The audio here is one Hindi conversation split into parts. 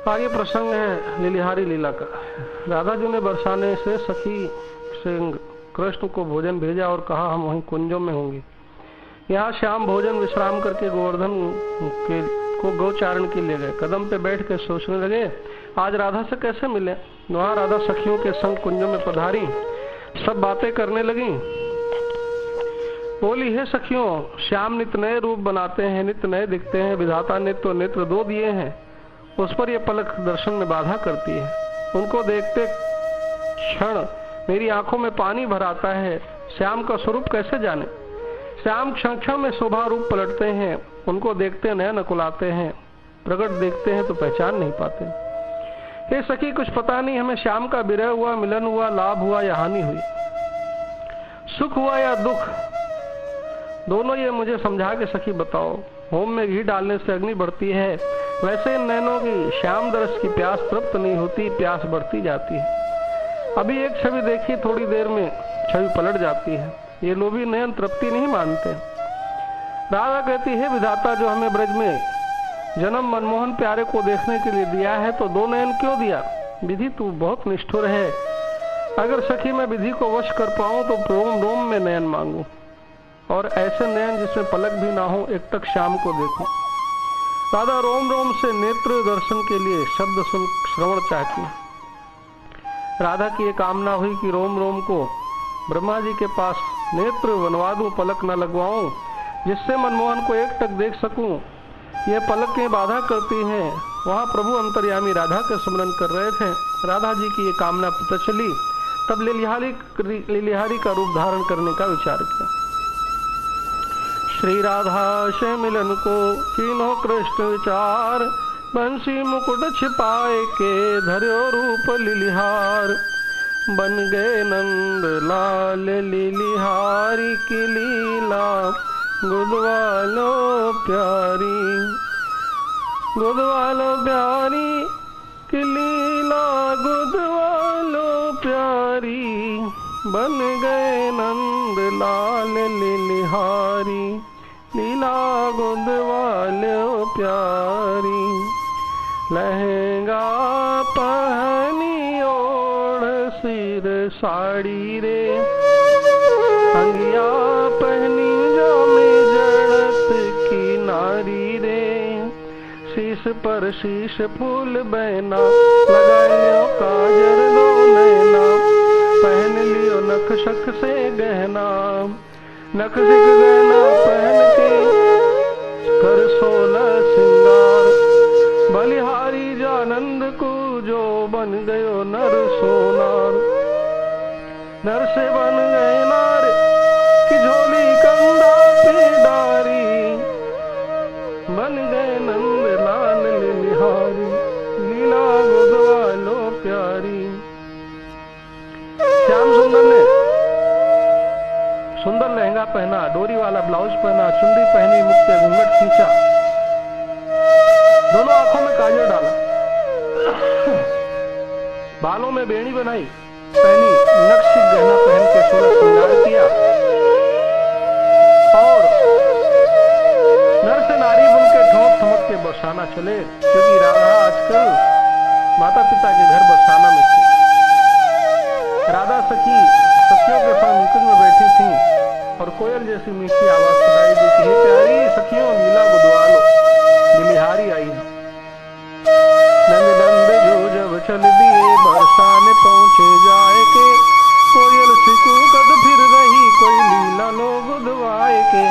आगे प्रसंग है लिलिहारी लीला का। राधा जी ने बरसाने से सखी से कृष्ण को भोजन भेजा और कहा हम वहीं कुंजों में होंगे। यहाँ श्याम भोजन विश्राम करके गोवर्धन को गौचारण के लिए गए। कदम पे बैठ के सोचने लगे आज राधा से कैसे मिले। वहाँ राधा सखियों के संग कुंजों में पधारी, सब बातें करने लगी। बोली है सखियों, श्याम नित नए रूप बनाते हैं, नित नए दिखते हैं। विधाता ने तो नेत्र दो दिए हैं, उस पर ये पलक दर्शन में बाधा करती है। उनको देखते क्षण मेरी आंखों में पानी भर आता है। श्याम का स्वरूप कैसे जाने। श्याम क्षण क्षण में शोभा रूप पलटते हैं, उनको देखते नयन अकुलाते हैं। प्रकट देखते हैं तो पहचान नहीं पाते। हे सखी, कुछ पता नहीं हमें श्याम का विरह हुआ, मिलन हुआ, लाभ हुआ या हानि हुई, सुख हुआ या दुख, दोनों ये मुझे समझा के सखी बताओ। होम में घी डालने से अग्नि बढ़ती है, वैसे इन नैनों की श्याम दरस की प्यास तृप्त नहीं होती, प्यास बढ़ती जाती है। अभी एक छवि देखी, थोड़ी देर में छवि पलट जाती है। ये लोभी नयन तृप्ति नहीं मानते। राधा कहती है विधाता जो हमें ब्रज में जन्म मनमोहन प्यारे को देखने के लिए दिया है, तो दो नयन क्यों दिया। विधि तू बहुत निष्ठुर है। अगर सखी मैं विधि को वश कर पाऊं तो रोम रोम में नयन मांगू, और ऐसे नयन जिसमें पलक भी ना हो, एक तक श्याम को देखूं। राधा रोम रोम से नेत्र दर्शन के लिए शब्द सुन श्रवण चाहती। राधा की ये कामना हुई कि रोम रोम को ब्रह्मा जी के पास नेत्र बनवा दूं, पलक न लगवाऊं, जिससे मनमोहन को एक टक देख सकूं। ये पलकें बाधा करती हैं। वहां प्रभु अंतर्यामी राधा के स्मरण कर रहे थे। राधा जी की ये कामना पता चली, तब लिलिहारी का रूप धारण करने का विचार किया। श्री राधा से मिलन को कीनो कृष्ण विचार, बंसी मुकुट छिपाए के धर्यो रूप लिलिहार। बन गए नंद लाल लिलिहारी की लीला, गुदवालो प्यारी, गुदवालो प्यारी की लीला, गुदवालो प्यारी। बन गए नंद लाल लिलिहारी, लीला गुदवालो प्यारी। लहंगा पहनी ओढ़ सिर साड़ी रे, अंगिया पहनी जामे जड़त की नारी रे। शीश पर शीश फूल बहना, लगायो काजर दो नैना, पहन लियो नख शख से गहना। नख सिख गहना पहन के कर 16 सिंगार। बलिहारी जानंद को जो बन गयो नर सोनार। नर से बन गए नार की झोली कंधा पे डारी। बन गए नंद लाल लिलिहारी, लीला गुदवालो प्यारी। श्याम सुंदर ने सुंदर लहंगा पहना, डोरी वाला ब्लाउज पहना, चुंडी पहनी, मुख पे घूंघट खींचा, दोनों आंखों में काजल डाला, बालों में बेणी बनाई पहनी, नक्शिक गहना पहन के 16 श्रृंगार किया, और नर से नारी बन के ठोक ठमक के बरसाना चले। क्योंकि राधा आजकल माता पिता के घर बरसाना में थी। राधा सखियों के साथ निकट में बैठी थी और कोयल जैसी मीठी आवाज सुनाई दी कि हे प्यारी सखियों, लीला गुदवालो, लिलिहारी आई है। नंद नंद जो जब चल दिए, बरसाने पहुंचे जाए के। कोयल सिकू कद फिर रही, कोई लीला लो गुदवाए के।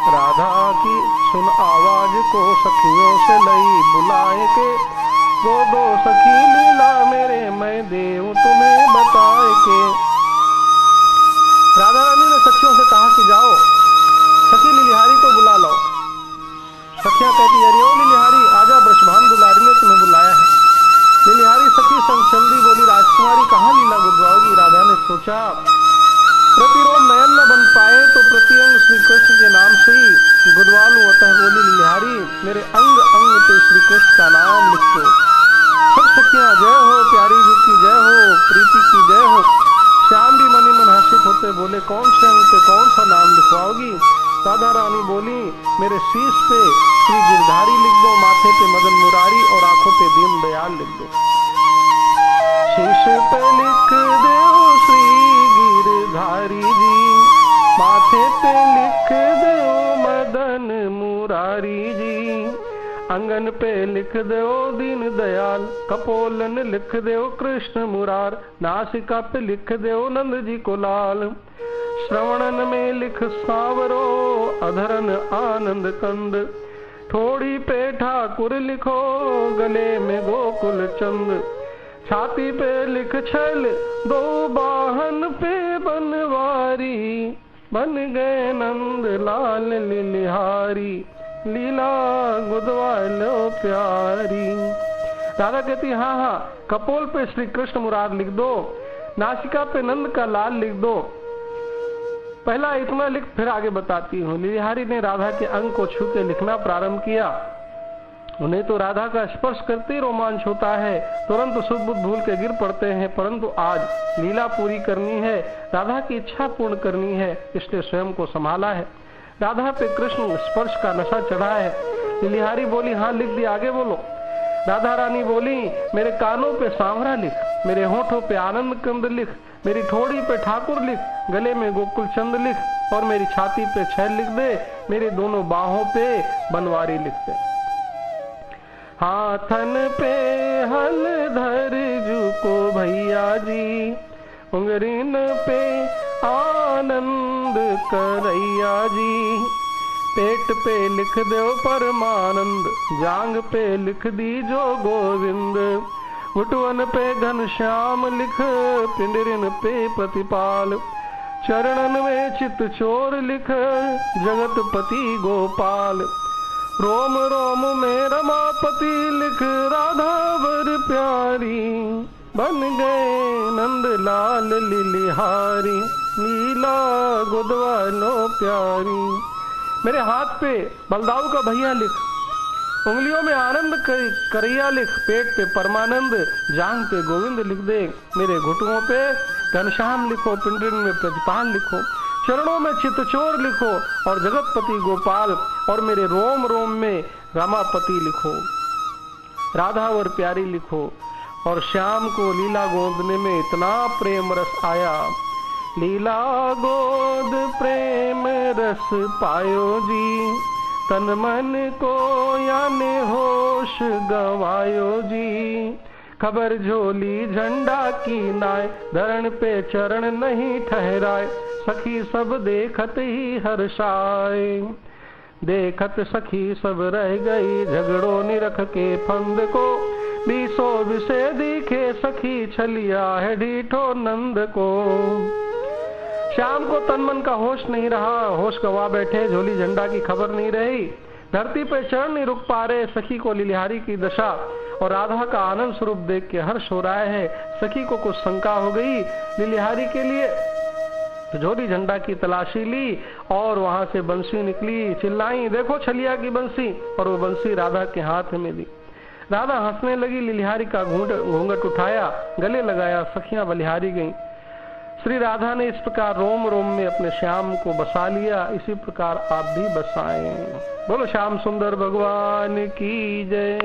राधा की सुन आवाज को सखियों से लई बुलाए के। दो सखी लीला मेरे, मैं देव तुम्हें बताए के। राधा रानी ने सखियों से कहा कि जाओ सखी लिलिहारी को बुला लो। सखियां कहती अरे ओ लिलिहारी आजा, ब्रजभान दुलारी ने तुम्हें बुलाया है। लिलिहारी सखी संग चल दी, बोली राजकुमारी कहाँ लीला गुदवाओगी। राधा ने सोचा प्रतिरोम नयन न बन पाए तो प्रतिअंग श्री कृष्ण के नाम से ही गुदवा लूं। अतः बोली लिलिहारी मेरे अंग अंग पे श्री कृष्ण का नाम लिख दो। सब सखियां जय हो, प्यारी जी की जय हो, प्रीति की जय हो। श्याम भी मनी मन हर्षित होते बोले कौन से अंग पे कौन सा नाम लिखवाओगी। राधा रानी बोली मेरे शीश पे श्री गिरधारी लिख दो, माथे पे मदन मुरारी और आंखों पे दीन दयाल लिख दो। शीश पे लिख दो श्री गिरधारी जी, माथे पे लिख दो मदन मुरारी जी, अंगन पे लिख दो दीन दयाल, कपोलन लिख दो कृष्ण मुरार, नासिका पे लिख दो नंद जी को लाल, श्रवणन में लिख सावरो अधरन आनंद कंद, ठोड़ी पे ठाकुर लिखो गले में गोकुल चंद, छाती पे लिख छल दो बाहन पे बनवारी, बन गए नंद लाल लिलिहारी, लीला गुदवालो प्यारी। राधा कहती हाँ हाँ, कपोल पे श्री कृष्ण मुरार लिख दो, नासिका पे नंद का लाल लिख दो। पहला इतना लिख, फिर आगे बताती हूँ। लिलिहारी ने राधा के अंग को छू के लिखना प्रारंभ किया। उन्हें तो राधा का स्पर्श करते ही रोमांच होता है, तुरंत सुध बुद्ध भूल के गिर पड़ते हैं, परंतु आज लीला पूरी करनी है, राधा की इच्छा पूर्ण करनी है, इसलिए स्वयं को संभाला है। राधा पे कृष्ण स्पर्श का नशा चढ़ा है। लिलिहारी बोली हाँ लिख दिया, आगे बोलो। राधा रानी बोली मेरे कानों पे सांवरा लिख, मेरे होठों पे आनंद कंद लिख, मेरी ठोड़ी पे ठाकुर लिख, गले में गोकुल चंद लिख, और मेरी छाती पे छैल लिख दे, मेरी दोनों बाहों पे बनवारी लिख दे। हाथन पे हल धर जुको भैया जी, उंगरीन पे आनंद करैया जी, पेट पे लिख दो परमानंद, जांग पे लिख दीजो गोविंद, घुटवन पे घनश्याम लिख, पिंडरिन पे प्रतिपाल, चरणन में चित चोर लिख, जगतपति गोपाल, रोम रोम में रमापति लिख, राधा वर प्यारी, बन गए नंद लाल लिलिहारी, लीला गुदवालो प्यारी। मेरे हाथ पे बलदाऊ का भैया लिख, उंगलियों में आनंद करैया लिख, पेट पे परमानंद, जांग पे गोविंद लिख दे, मेरे घुटनों पे घनश्याम लिखो, पिंडरिन में प्रतिपाल लिखो, चरणों में चितचोर लिखो, और जगतपति गोपाल, और मेरे रोम रोम में रमापति लिखो, राधावर प्यारी लिखो। और श्याम को लीला गोदने में इतना प्रेम रस आया, लीला गोद प्रेम रस पायो जी, तन मन को याने होश गवायो जी, खबर झोली झंडा की नाय, धरण पे चरण नहीं ठहराए, सखी सब देखत ही हर्षाए, देखत सखी सब रह गई, झगड़ो निरख के फंद को, बीसो विषय दिखे सखी, छलिया है ढीठो नंद को। श्याम को तन मन का होश नहीं रहा, होश गवा बैठे, झोली झंडा की खबर नहीं रही, धरती पे चरण नहीं रुक पा रहे। सखी को लिलिहारी की दशा और राधा का आनंद स्वरूप देख के हर्ष हो रहा है। सखी को कुछ शंका हो गई लिलिहारी के लिए, तो झोली झंडा की तलाशी ली और वहां से बंसी निकली, चिल्लाई देखो छलिया की बंसी, और वो बंसी राधा के हाथ में दी। राधा हंसने लगी, लिलिहारी का घूंघट उठाया, गले लगाया, सखियां बलिहारी गईं। श्री राधा ने इस प्रकार रोम रोम में अपने श्याम को बसा लिया। इसी प्रकार आप भी बसाएं। बोलो श्याम सुंदर भगवान की जय।